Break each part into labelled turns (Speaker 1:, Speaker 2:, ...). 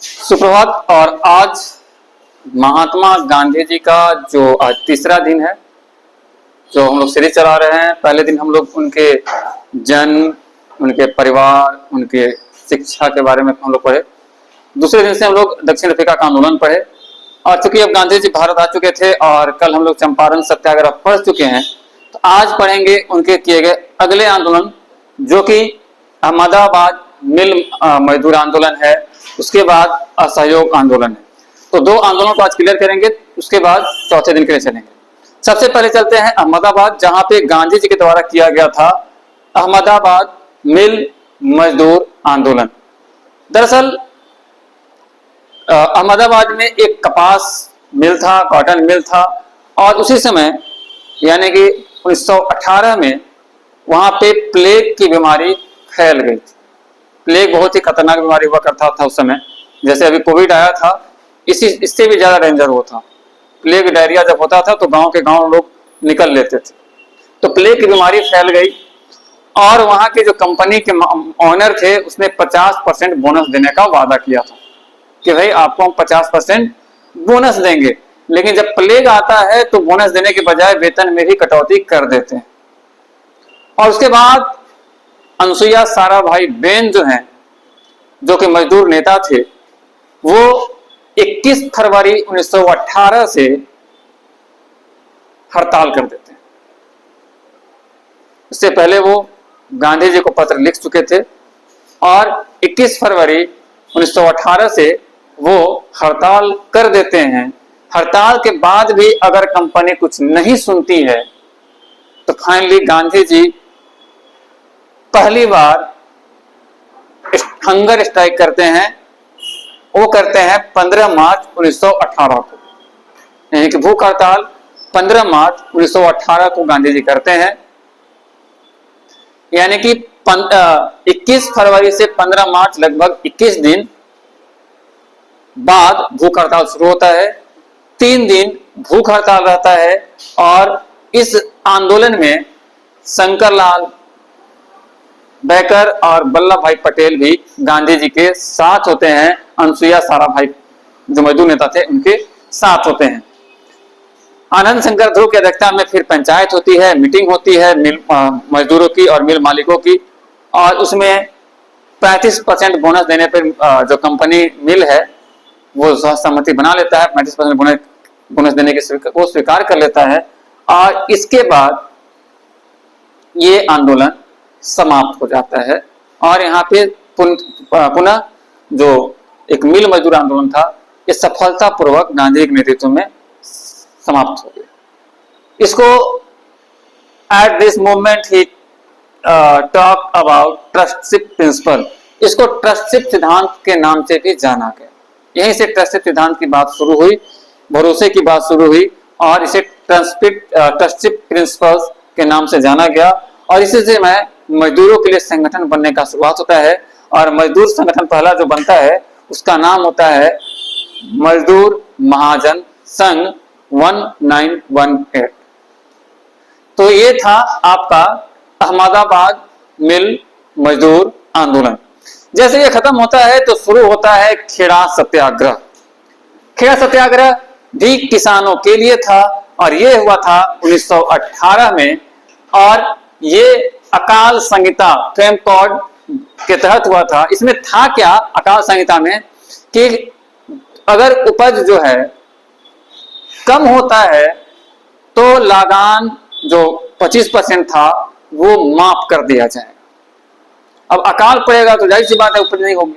Speaker 1: सुप्रभात। और आज महात्मा गांधी जी का जो आज तीसरा दिन है, जो हम लोग सीरीज चला रहे हैं। पहले दिन हम लोग उनके जन्म, उनके परिवार, उनके शिक्षा के बारे में हम लोग पढ़े। दूसरे दिन से हम लोग दक्षिण अफ्रीका का आंदोलन पढ़े। और चूंकि अब गांधी जी भारत आ चुके थे और कल हम लोग चंपारण सत्याग्रह पढ़ चुके हैं, तो आज पढ़ेंगे उनके किए गए अगले आंदोलन, जो कि अहमदाबाद मिल मजदूर आंदोलन है। उसके बाद असहयोग आंदोलन है। तो दो आंदोलन को आज क्लियर करेंगे, उसके बाद चौथे दिन के लिए चलेंगे। सबसे पहले चलते हैं अहमदाबाद, जहां पे गांधी जी के द्वारा किया गया था अहमदाबाद मिल मजदूर आंदोलन। दरअसल अहमदाबाद में एक कपास मिल था, कॉटन मिल था, और उसी समय यानी कि 1918 में वहां पे प्लेग की बीमारी फैल गई थी। प्लेग बहुत ही खतरनाक बीमारी हुआ करता था उस समय, जैसे अभी कोविड आया था, इससे भी ज्यादा डेंजर हुआ था। प्लेग डायरिया जब होता था तो गांव के गांव लोग निकल लेते थे। तो प्लेग की बीमारी फैल गई और वहां के जो कंपनी के ऑनर थे, उसने 50% बोनस देने का वादा किया था कि भाई आपको हम 50% बोनस देंगे। लेकिन जब प्लेग आता है तो बोनस देने के बजाय वेतन में भी कटौती कर देते हैं। और उसके बाद अनुसुईया साराभाई बेन जो हैं, जो कि मजदूर नेता थे, वो 21 फरवरी 1918 से हड़ताल कर देते हैं। इससे पहले वो गांधी जी को पत्र लिख चुके थे और 21 फरवरी 1918 से वो हड़ताल कर देते हैं। हड़ताल के बाद भी अगर कंपनी कुछ नहीं सुनती है तो फाइनली गांधी जी पहली बार हंगर स्ट्राइक करते हैं। वो करते हैं 15 मार्च 1918 को, यानी कि भूख हड़ताल 15 मार्च 1918 को गांधी जी करते हैं। यानी कि 21 फरवरी से 15 मार्च लगभग 21 दिन बाद भूख हड़ताल शुरू होता है। 3 दिन भूख हड़ताल रहता है और इस आंदोलन में शंकरलाल बैकर और वल्लभ भाई पटेल भी गांधी जी के साथ होते हैं। अनुसुईया साराभाई जो मजदूर नेता थे उनके साथ होते हैं। आनंद शंकर ध्रुव की अध्यक्षता में फिर पंचायत होती है, मीटिंग होती है मिल मजदूरों की और मिल मालिकों की, और उसमें 35% बोनस देने पर जो कंपनी मिल है वो सहमति बना लेता है। 35% बोनस देने की वो स्वीकार कर लेता है और इसके बाद ये आंदोलन समाप्त हो जाता है। और यहाँ पे पुनः जो एक मिल मजदूर आंदोलन था, ये सफलतापूर्वक गांधी के नेतृत्व में समाप्त हो गया। इसको at this moment he talk about trusteeship principle, इसको ट्रस्टशिप सिद्धांत के नाम से भी जाना गया। यहीं से ट्रस्टशिप सिद्धांत की बात शुरू हुई, भरोसे की बात शुरू हुई और इसे ट्रस्टशिप प्रिंसिपल्स के नाम से जाना गया। और इसी से मैं मजदूरों के लिए संगठन बनने का शुरुआत होता है और मजदूर संगठन पहला जो बनता है उसका नाम होता है मजदूर महाजन संघ 1918। तो ये था आपका अहमदाबाद मिल मजदूर आंदोलन। जैसे ये खत्म होता है तो शुरू होता है खेड़ा सत्याग्रह। खेड़ा सत्याग्रह भी किसानों के लिए था और ये हुआ था 1918 में, और ये अकाल संहिता फ्रेम कोड के तहत हुआ था। इसमें था क्या अकाल संहिता में कि अगर उपज जो है कम होता है तो लागान जो 25% था वो माफ कर दिया जाएगा। अब अकाल पड़ेगा तो जाहिर सी बात है उपज नहीं होगी,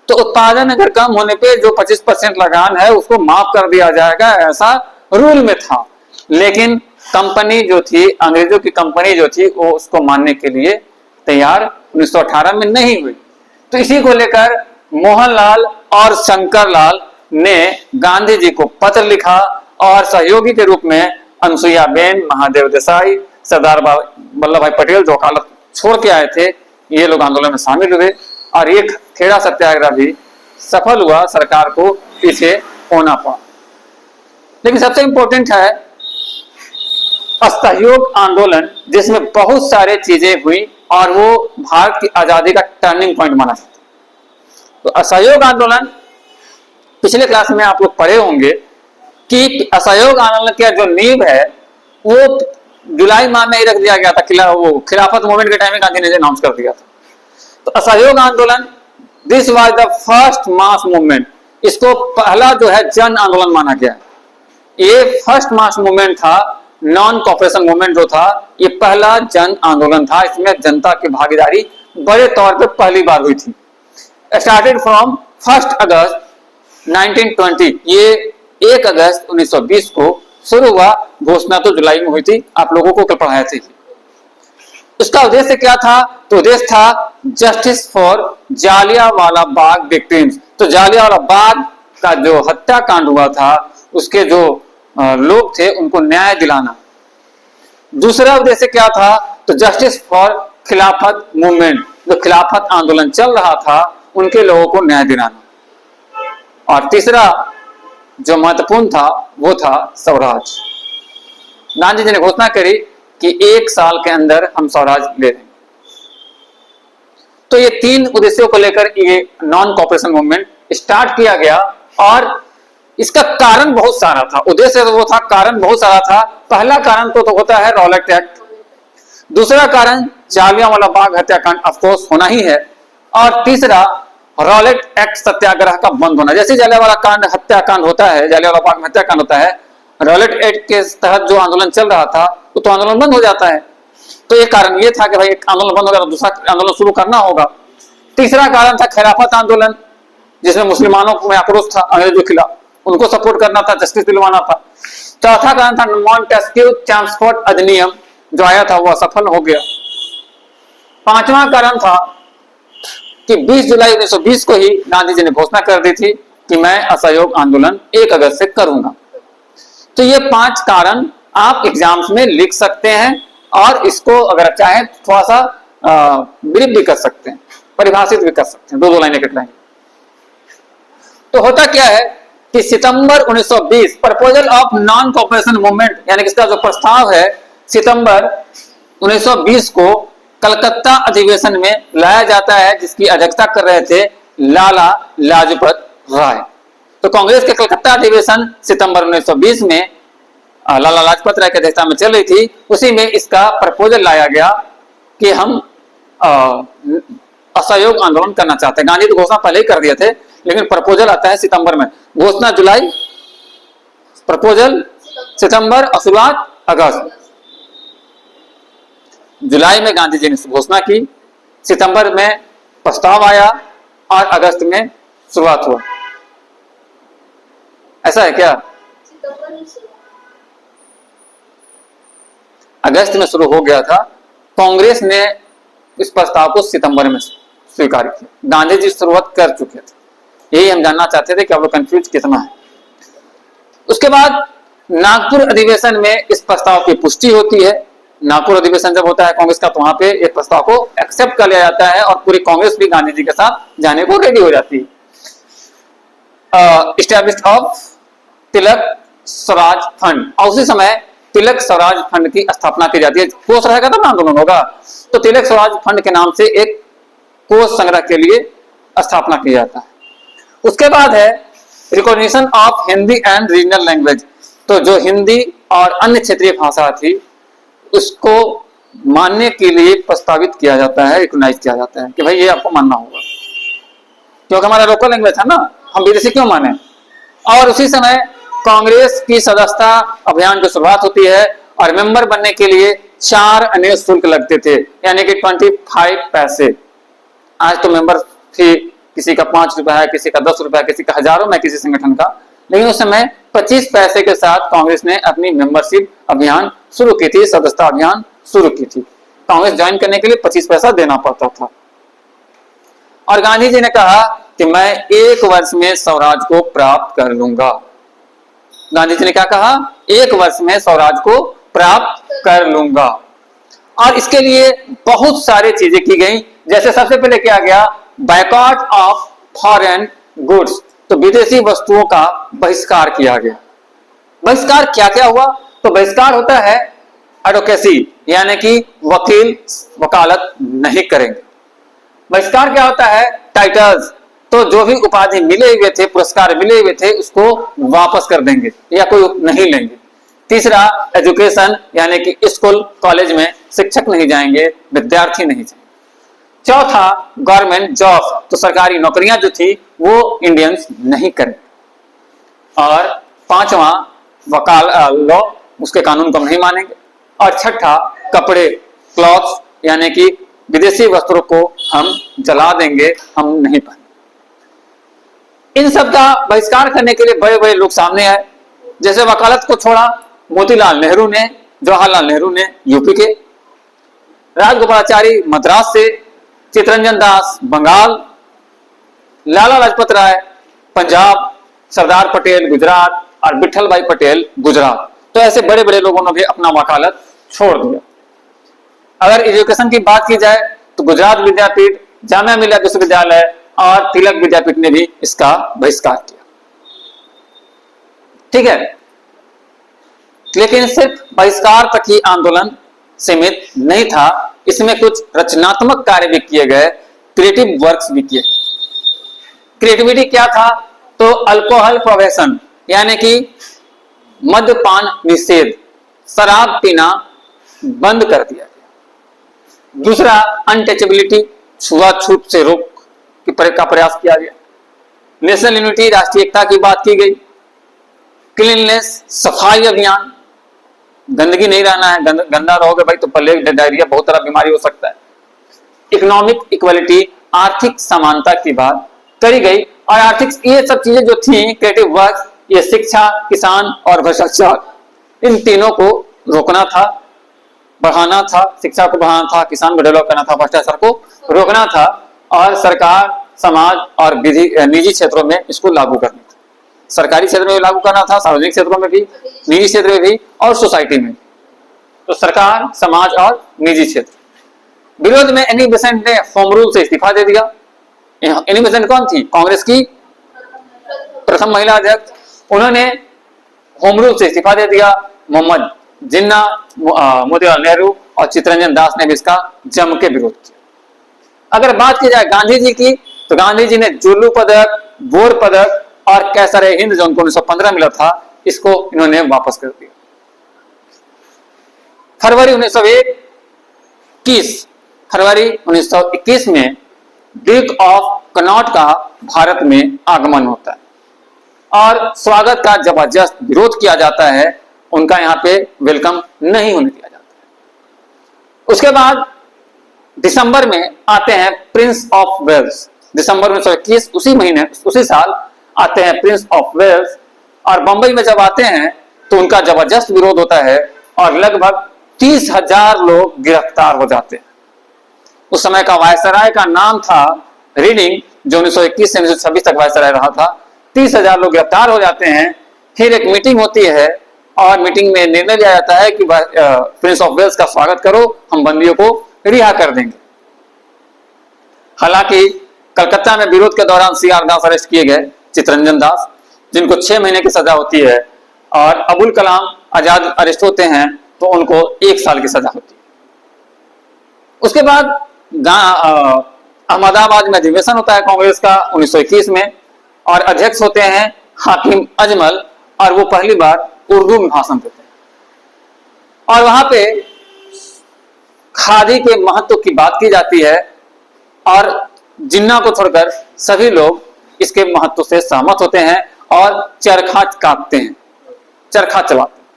Speaker 1: तो उत्पादन अगर कम होने पे जो 25% लगान है उसको माफ कर दिया जाएगा, ऐसा रूल में था। लेकिन कंपनी जो थी, अंग्रेजों की कंपनी जो थी, वो उसको मानने के लिए तैयार 1918 में नहीं हुई। तो इसी को लेकर मोहनलाल और शंकरलाल ने गांधी जी को पत्र लिखा और सहयोगी के रूप में अनुसुईया बेन, महादेव देसाई, सरदार वल्लभ भाई पटेल जो वकालत छोड़ के आए थे, ये लोग आंदोलन में शामिल हुए और ये खेड़ा सत्याग्रह भी सफल हुआ, सरकार को पीछे होना पड़ा। लेकिन सबसे इंपॉर्टेंट है असहयोग आंदोलन, जिसमें बहुत सारे चीजें हुई और वो भारत की आजादी का टर्निंग पॉइंट माना जाता है। तो असहयोग आंदोलन पिछले क्लास में आप लोग पढ़े होंगे कि असहयोग आंदोलन का जो नींव है वो जुलाई माह में ही रख दिया गया था। वो खिलाफत मूवमेंट के टाइम में गांधी ने अनाउंस कर दिया था। तो असहयोग आंदोलन, this was the first mass movement, इसको पहला जो है जन आंदोलन माना गया। ये फर्स्ट मास मूवमेंट था, नॉन कॉपरेशन मूवमेंट जो था, ये पहला जन आंदोलन था। इसमें जनता की भागीदारी बड़े तौर पे पहली बार हुई थी। स्टार्टेड फ्रॉम 1 अगस्त 1920, ये 1 अगस्त 1920 को शुरू हुआ। घोषणा तो जुलाई में हुई थी, आप लोगों को कल पढ़ाया थी। उसका उद्देश्य क्या था? तो उद्देश्य था justice for Jallianwala Bagh victims. तो जालियांवाला बाग का जो हत्याकांड हुआ था, उसके जो लोग थे उनको न्याय दिलाना। दूसरा उद्देश्य क्या था? तो जस्टिस फॉर खिलाफत मूवमेंट, जो खिलाफत आंदोलन चल रहा था उनके लोगों को न्याय दिलाना। और तीसरा जो महत्वपूर्ण था वो था स्वराज। गांधी जी ने घोषणा करी कि 1 साल के अंदर हम स्वराज ले लेंगे। तो ये 3 उद्देश्यों को लेकर ये नॉन कॉपरेशन मूवमेंट स्टार्ट किया गया। और इसका कारण बहुत सारा था। उद्देश्य तो वो था, कारण बहुत सारा था। पहला कारण तो होता है रॉलेट एक्ट। दूसरा कारण जालियांवाला बाग हत्याकांड ऑफ कोर्स होना ही है। और तीसरा रॉलेट एक्ट सत्याग्रह का बंद होना। जैसे जालियांवाला कांड हत्याकांड होता है, जालियांवाला बाग हत्याकांड होता है, रॉलेट एक्ट के तहत जो आंदोलन चल रहा था वो तो आंदोलन बंद हो जाता है। तो एक कारण ये था कि भाई एक आंदोलन बंद हो गया तो दूसरा आंदोलन शुरू करना होगा। तीसरा कारण था खिलाफत आंदोलन, जिसमें मुसलमानों में आक्रोश था अंग्रेजों के खिलाफ, उनको सपोर्ट करना था, जस्टिस दिलवाना था। चौथा कारण था मॉन्टेस्क्यू चैम्सफोर्ड अधिनियम, जो आया था वो असफल हो गया। पांचवा कारण था कि 20 जुलाई 1920 को ही गांधी जी ने घोषणा कर दी थी कि मैं असहयोग आंदोलन 1 अगस्त से करूंगा। तो ये 5 कारण आप एग्जाम्स में लिख सकते हैं और इसको अगर चाहें थोड़ा सा ब्रीफ भी कर सकते हैं, परिभाषित भी कर सकते हैं, 2-2 लाइनें लिख लेंगे। तो होता क्या है कि सितंबर 1920 proposal of non cooperation movement, यानी कि इसका जो प्रस्ताव है, सितंबर 1920 को कलकत्ता अधिवेशन में लाया जाता है, जिसकी अध्यक्षता कर रहे थे लाला लाजपत राय। तो कांग्रेस के कलकत्ता अधिवेशन सितंबर 1920 में लाला लाजपत राय की अध्यक्षता में चल रही थी। उसी में इसका प्रपोजल लाया गया कि हम असहयोग आंदोलन करना चाहते हैं। गांधी तो घोषणा पहले ही कर दिए थे, लेकिन प्रपोजल आता है सितंबर में। घोषणा जुलाई, प्रपोजल सितंबर और शुरुआत अगस्त। जुलाई में गांधी जी ने घोषणा की, सितंबर में प्रस्ताव आया और अगस्त में शुरुआत हुआ। ऐसा है क्या? अगस्त में शुरू हो गया था। कांग्रेस ने इस प्रस्ताव को सितंबर में स्वीकार किया। गांधी जी शुरुआत कर चुके थे। यही हम जानना चाहते थे कि आप लोग कंफ्यूज कितना है। उसके बाद नागपुर अधिवेशन में इस प्रस्ताव की पुष्टि होती है। नागपुर अधिवेशन जब होता है कांग्रेस का, तो वहां पे इस प्रस्ताव को एक्सेप्ट कर लिया जाता है और पूरी कांग्रेस भी गांधी जी के साथ जाने को रेडी हो जाती है। Established of Tilak Swaraj fund, और उसी समय तिलक स्वराज फंड की स्थापना की जाती है। कोष रहेगा तब आंदोलन होगा, तो तिलक स्वराज फंड के नाम से एक कोष संग्रह के लिए स्थापना की जाता है। उसके बाद है recognition of Hindi and regional language. तो जो हिंदी और अन्य क्षेत्रीय भाषा थी उसको मानने के लिए प्रस्तावित किया जाता है, रिकॉग्नाइज किया जाता है कि भाई ये आपको मानना होगा, क्योंकि हमारा लोकल लैंग्वेज है ना, हम विदेशी क्यों माने। और उसी समय कांग्रेस की सदस्यता अभियान की शुरुआत होती है और मेंबर बनने के लिए 4 अन्य शुल्क लगते थे, यानी कि 25 पैसे। आज तो मेंबर फी किसी का 5 रुपया है, किसी का 10 रुपया, किसी का हजारों में किसी संगठन का, लेकिन उस समय 25 पैसे के साथ कांग्रेस ने अपनी मेंबरशिप अभियान शुरू की थी, सदस्यता अभियान शुरू की थी। कांग्रेस ज्वाइन करने के लिए 25 पैसा देना पड़ता था। और गांधी जी ने कहा कि मैं 1 वर्ष में स्वराज को प्राप्त कर लूंगा। गांधी जी ने क्या कहा? 1 वर्ष में स्वराज को प्राप्त कर लूंगा। और इसके लिए बहुत सारी चीजें की गई। जैसे सबसे पहले किया गया बायकॉट ऑफ फॉरेन गुड्स, तो विदेशी वस्तुओं का बहिष्कार किया गया। बहिष्कार क्या क्या हुआ? तो बहिष्कार होता है एडवोकेसी, यानी कि वकील वकालत नहीं करेंगे। बहिष्कार क्या होता है? टाइटल्स, तो जो भी उपाधि मिले हुए थे, पुरस्कार मिले हुए थे, उसको वापस कर देंगे या कोई नहीं लेंगे। तीसरा, एजुकेशन, यानी कि स्कूल कॉलेज में शिक्षक नहीं जाएंगे, विद्यार्थी नहीं जाएंगे। चौथा, गवर्नमेंट जॉब, तो सरकारी नौकरियां जो थी वो इंडियंस नहीं करें। और पांचवा, वकाल लॉ, उसके कानून को हम नहीं मानेंगे। और छठा, कपड़े, क्लॉथ्स, यानी कि विदेशी वस्त्रों को हम जला देंगे, हम नहीं पहनेंगे। इन सब का बहिष्कार करने के लिए बड़े बड़े लोग सामने आए। जैसे वकालत को छोड़ा मोतीलाल नेहरू ने, जवाहरलाल नेहरू ने यूपी के, राजगोपालाचारी मद्रास से, चित्तरंजन दास बंगाल, लाला लाजपत राय पंजाब, सरदार पटेल गुजरात और विठल भाई पटेल गुजरात। तो ऐसे बड़े बड़े लोगों ने भी अपना वकालत छोड़ दिया। अगर एजुकेशन की बात की जाए तो गुजरात विद्यापीठ, जामिया मिलिया विश्वविद्यालय और तिलक विद्यापीठ ने भी इसका बहिष्कार किया। ठीक है, लेकिन सिर्फ बहिष्कार तक ही आंदोलन सीमित नहीं था, इसमें कुछ रचनात्मक कार्य भी किए गए, क्रिएटिव वर्क्स भी किए। क्रिएटिविटी क्या था? तो अल्कोहल प्रोहिबिशन, यानी कि मद्यपान निषेध, शराब पीना बंद कर दिया गया। दूसरा, अनटचेबिलिटी, छुआछूत से रोक का प्रयास किया गया। नेशनल यूनिटी, राष्ट्रीय एकता की बात की गई। क्लीननेस, सफाई अभियान, गंदगी नहीं रहना है, गंदा रहोगे भाई तो प्लेग, डायरिया, बहुत तरह बीमारी हो सकता है। इकोनॉमिक इक्वलिटी, आर्थिक समानता की बात करी गई। और आर्थिक, ये सब चीजें जो थी, क्रिएटिव वर्क, ये शिक्षा, किसान और भ्रष्टाचार, इन तीनों को रोकना था, बढ़ाना था। शिक्षा को बढ़ाना था, किसान को डेवलप करना था, भ्रष्टाचार को रोकना था, और सरकार, समाज और निजी क्षेत्रों में इसको लागू करना था। सरकारी क्षेत्र में भी लागू करना था, सार्वजनिक क्षेत्रों में भी, निजी क्षेत्र में भी और सोसाइटी में। तो सरकार, समाज और निजी क्षेत्र। विरोध में एनी बेसेंट ने होम रूल से इस्तीफा दे दिया। एनी बेसेंट कौन थी? कांग्रेस की प्रथम महिला अध्यक्ष। उन्होंने होम रूल से इस्तीफा दे दिया। मोहम्मद जिन्ना, मोतीलाल नेहरू और चित्तरंजन दास ने भी इसका जम के विरोध किया। अगर बात की जाए गांधी जी की, तो गांधी जी ने जुल्लू पदक, बोर पदक और कैसर-ए-हिंद जो उनको 1915 मिला था, इसको इन्होंने वापस कर दिया। फरवरी 1921 में ड्यूक ऑफ कनॉट का भारत में आगमन होता है और स्वागत का जबरदस्त विरोध किया जाता है। उनका यहाँ पे वेलकम नहीं होने दिया जाता है। उसके बाद दिसंबर में आते हैं प्रिंस ऑफ वेल्स। दिसंबर 1921, उसी महीने, उसी साल आते हैं प्रिंस ऑफ वेल्स। और बंबई में जब आते हैं तो उनका जबरदस्त विरोध होता है और लगभग 30,000 लोग गिरफ्तार हो जाते हैं। उस समय का वायसराय का नाम था रीडिंग, जो 1921 से 1926 तक वायसराय रहा था। 30,000 लोग गिरफ्तार हो जाते हैं। फिर एक मीटिंग होती है और मीटिंग में निर्णय लिया जाता है कि प्रिंस ऑफ वेल्स का स्वागत करो, हम बंदियों को रिहा कर देंगे। हालांकि कलकत्ता में विरोध के दौरान CR दास अरेस्ट किए गए, चित्तरंजन दास, जिनको 6 महीने की सजा होती है, और अबुल कलाम आजाद अरेस्ट होते हैं तो उनको 1 साल की सजा होती है। उसके बाद अहमदाबाद में अधिवेशन होता है कांग्रेस का 1921 में, और अध्यक्ष होते हैं हाकिम अजमल, और वो पहली बार उर्दू में भाषण देते हैं। और वहां पे खादी के महत्व की बात की जाती है और जिन्ना को छोड़कर सभी लोग इसके महत्व से सहमत होते हैं और चरखा काटते हैं, चरखा चलाते हैं।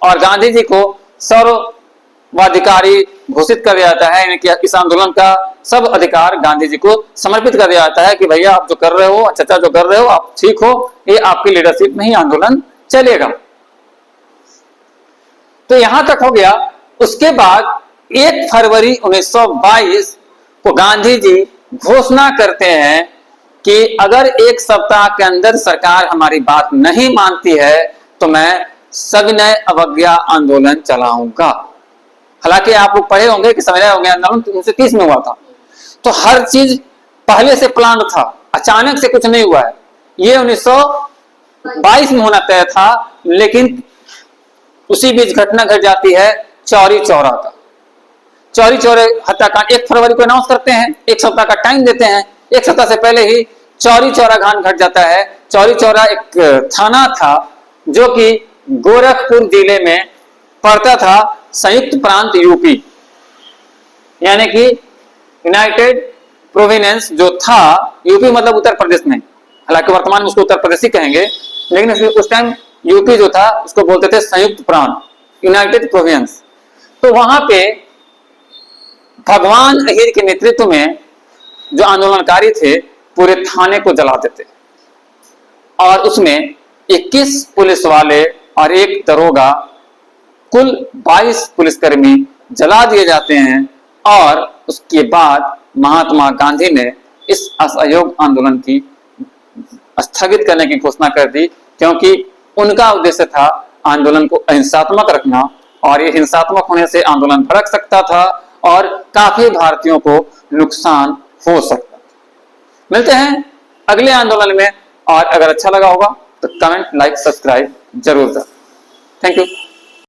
Speaker 1: और गांधी जी को सर्वाधिकारी घोषित कर दिया जाता है, यानी कि इस आंदोलन का सब अधिकार गांधी जी को समर्पित कर दिया जाता है कि भैया आप जो कर रहे हो, चाचा जो कर रहे हो, आप ठीक हो, ये आपकी लीडरशिप में ही आंदोलन चलेगा। तो यहां तक हो गया। उसके बाद 1 फरवरी 1922 को गांधी जी घोषणा करते हैं कि अगर 1 सप्ताह के अंदर सरकार हमारी बात नहीं मानती है तो मैं सविनय अवज्ञा आंदोलन चलाऊंगा। हालांकि आप लोग पढ़े होंगे कि सविनय अवज्ञा आंदोलन 1930 में हुआ था, तो हर चीज पहले से प्लान था, अचानक से कुछ नहीं हुआ है। ये 1922 में होना तय था, लेकिन उसी बीच घटना घट जाती है चौरी चौरा का। चौरी चौरा हत्याकांड 1 फरवरी को अनाउंस करते हैं, 1 सप्ताह का टाइम देते हैं। 1 सप्ताह से पहले ही चौरी चौरा कांड घट जाता है। चौरी चौरा एक थाना था जो कि गोरखपुर जिले में पड़ता था, संयुक्त प्रांत यूपी, यानी कि यूनाइटेड प्रोविंस जो था, यूपी मतलब उत्तर प्रदेश में, हालांकि वर्तमान में उसको उत्तर प्रदेश ही कहेंगे, लेकिन उस टाइम यूपी जो था उसको बोलते थे संयुक्त प्रांत, यूनाइटेड प्रोविंस। तो वहां पे भगवान अहिर के नेतृत्व में जो आंदोलनकारी थे पूरे थाने को जला देते और उसमें 21 पुलिस वाले और एक दरोगा, कुल 22 पुलिसकर्मी जला दिए जाते हैं। और उसके बाद महात्मा गांधी ने इस असहयोग आंदोलन की स्थगित करने की घोषणा कर दी, क्योंकि उनका उद्देश्य था आंदोलन को अहिंसात्मक रखना, और ये हिंसात्मक होने से आंदोलन भड़क सकता था और काफी भारतीयों को नुकसान हो सकता। मिलते हैं अगले आंदोलन में, और अगर अच्छा लगा होगा तो कमेंट, लाइक, सब्सक्राइब जरूर करें। Thank you.